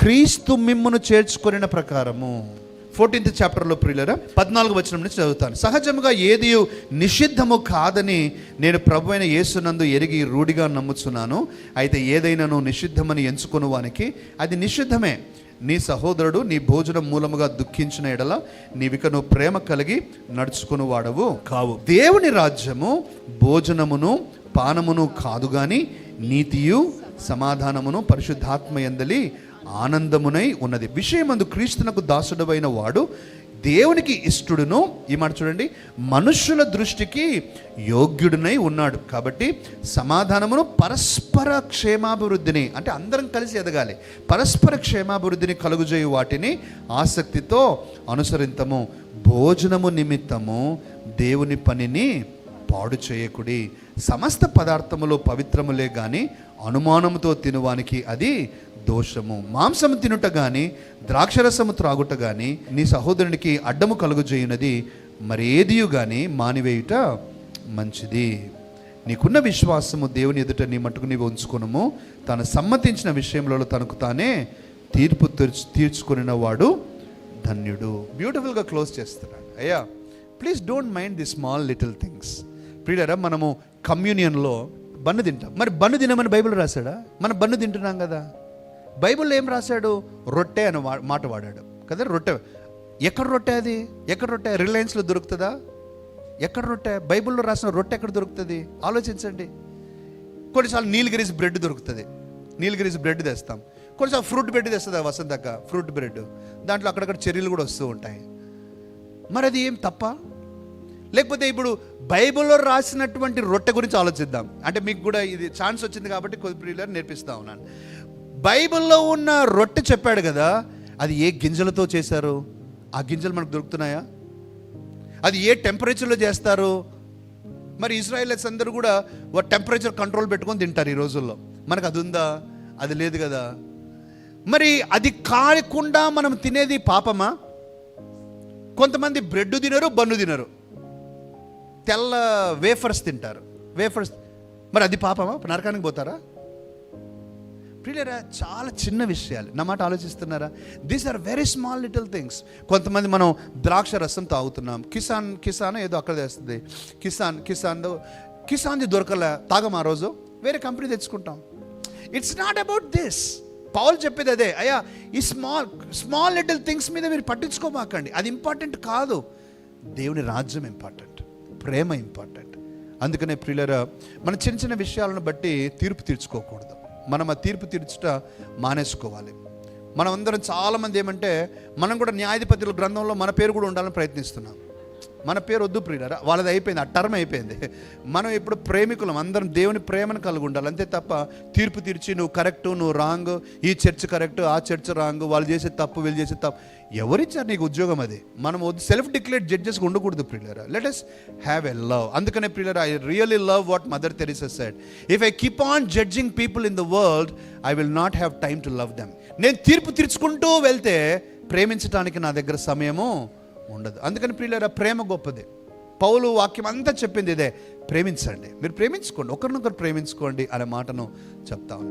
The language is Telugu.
క్రీస్తు మిమ్మును చేర్చుకొనిన ప్రకారము. 14th చాప్టర్లో ప్రియులారా 14వ వచనం నుంచి చదువుతాను. సహజముగా ఏది నిషిద్ధము కాదని నేను ప్రభువైన యేసునందు ఎరిగి రూఢిగా నమ్ముచున్నాను. అయితే ఏదైనాను నిషిద్ధమని ఎంచుకుని వానికి అది నిషిద్ధమే. నీ సహోదరుడు నీ భోజనం మూలముగా దుఃఖించిన ఎడల నీవిక నువ్వు ప్రేమ కలిగి నడుచుకుని వాడవు కావు. దేవుని రాజ్యము భోజనమును పానమును కాదు గాని నీతియు సమాధానమును పరిశుద్ధాత్మ యందలి ఆనందమునై ఉన్నది. విషయమందు క్రీస్తునకు దాసుడవైన వాడు దేవునికి ఇష్టడును, ఈ మాట చూడండి, మనుష్యుల దృష్టికి యోగ్యుడునై ఉన్నాడు. కాబట్టి సమాధానమును పరస్పర క్షేమాభివృద్ధిని, అంటే అందరం కలిసి ఎదగాలి, పరస్పర క్షేమాభివృద్ధిని కలుగుజేయు వాటిని ఆసక్తితో అనుసరింతము. భోజనము నిమిత్తము దేవుని పనిని పాడు చేయకుడి. సమస్త పదార్థములు పవిత్రములే గాని అనుమానముతో తినువానికి అది దోషము. మాంసము తినుట గాని ద్రాక్షరసము త్రాగుట గాని నీ సహోదరునికి అడ్డము కలుగుజేయునది మరేదియు గాని మానివేయుట మంచిది. నీకున్న విశ్వాసము దేవుని ఎదుట నీ మట్టుకు నీవు ఉంచుకునము. తాను సమ్మతించిన విషయంలో తనకు తానే తీర్పు తీర్చుకున్న వాడు ధన్యుడు. బ్యూటిఫుల్గా క్లోజ్ చేస్తున్నాడు. అయ్యా please don't mind the small little things. ప్రియులారా, మనము కమ్యూనియన్లో బన్ను తింటాం. మరి బన్ను తినమని బైబిల్ రాశాడా? మనం బన్ను తింటున్నాం కదా. బైబిల్లో ఏం రాశాడు? రొట్టె అని మాట వాడాడు కదా. రొట్టె ఎక్కడ రొట్టె? అది ఎక్కడ రొట్టె? రిలయన్స్లో దొరుకుతుందా? ఎక్కడ రొట్టె? బైబిల్లో రాసిన రొట్టె ఎక్కడ దొరుకుతుంది? ఆలోచించండి. కొన్నిసార్లు నీలగిరీస్ బ్రెడ్ దొరుకుతుంది, నీలగిరీస్ బ్రెడ్ తెస్తాం. కొన్నిసార్లు ఫ్రూట్ బ్రెడ్ తెస్తుంది వసంతక్క, ఫ్రూట్ బ్రెడ్. దాంట్లో అక్కడక్కడ చెర్రీలు కూడా వస్తూ ఉంటాయి. మరి అది ఏం తప్ప? లేకపోతే ఇప్పుడు బైబిల్లో రాసినటువంటి రొట్టె గురించి ఆలోచిద్దాం. అంటే మీకు కూడా ఇది ఛాన్స్ వచ్చింది కాబట్టి కొద్దిగా నేర్పిస్తా ఉన్నాను. బైబిల్లో ఉన్న రొట్టె చెప్పాడు కదా, అది ఏ గింజలతో చేశారు? ఆ గింజలు మనకు దొరుకుతున్నాయా? అది ఏ టెంపరేచర్లో చేస్తారు? మరి ఇజ్రాయేలీస్ అందరూ కూడా టెంపరేచర్ కంట్రోల్ పెట్టుకొని తింటారు ఈ రోజుల్లో. మనకు అది ఉందా? అది లేదు కదా. మరి అది కాకుండా మనం తినేది పాపమా? కొంతమంది బ్రెడ్ తినరు, బన్ను తినరు, తెల్ల వేఫర్స్ తింటారు. వేఫర్స్ మరి అది పాపమా? నరకానికి పోతారా? ప్రియులారా, చాలా చిన్న విషయాలు. నా మాట ఆలోచిస్తున్నారా? These are very small little things. కొంతమంది మనం ద్రాక్ష రసం తాగుతున్నాం. కిసాన్ ఏదో అక్కడ తెస్తుంది. కిసాన్ది దొరకలే, తాగం. ఆ రోజు వేరే కంపెనీ తెచ్చుకుంటాం. It's not about this. Paul చెప్పేది అదే. అయ్యా, ఈ స్మాల్ లిటిల్ థింగ్స్ మీద మీరు పట్టించుకోమాకండి. అది ఇంపార్టెంట్ కాదు. దేవుని రాజ్యం ఇంపార్టెంట్, ప్రేమ ఇంపార్టెంట్. అందుకనే ప్రియులారా, మన చిన్న చిన్న విషయాలను బట్టి తీర్పు తీర్చుకోకూడదు. మనం ఆ తీర్పు తీర్చుట మానేసుకోవాలి. మనం అందరం చాలామంది ఏమంటే, మనం కూడా న్యాయాధిపతుల గ్రంథంలో మన పేరు కూడా ఉండాలని ప్రయత్నిస్తున్నాం. మన పేరు వద్దు ప్రియులారా, వాళ్ళది అయిపోయింది, ఆ టర్మ్ అయిపోయింది. మనం ఇప్పుడు ప్రేమికులం, అందరం దేవుని ప్రేమను కలిగి ఉండాలి. అంతే తప్ప తీర్పు తీర్చి నువ్వు కరెక్టు, నువ్వు రాంగ్, ఈ చర్చ్ కరెక్ట్, ఆ చర్చ్ రాంగ్, వాళ్ళు చేసే తప్పు, వీళ్ళు చేసే తప్పు. ఎవరిచ్చారు నీకు ఉద్యోగం? అది మనం సెల్ఫ్ డిక్లేర్డ్ జడ్జెస్గా ఉండకూడదు ప్రియులారా. Let us have a love. అందుకనే ప్రియులారా, I really love what mother Teresa said. If I keep on judging people in the world, I will not have time to love them. నేను తీర్పు తీర్చుకుంటూ వెళ్తే ప్రేమించడానికి నా దగ్గర సమయము ఉండదు. అందుకని ప్రియులారా, ప్రేమ గొప్పది. పౌలు వాక్యం అంతా చెప్పింది ఇదే, ప్రేమించండి, మీరు ప్రేమించుకోండి, ఒకరినొకరు ప్రేమించుకోండి అనే మాటను చెప్తాను.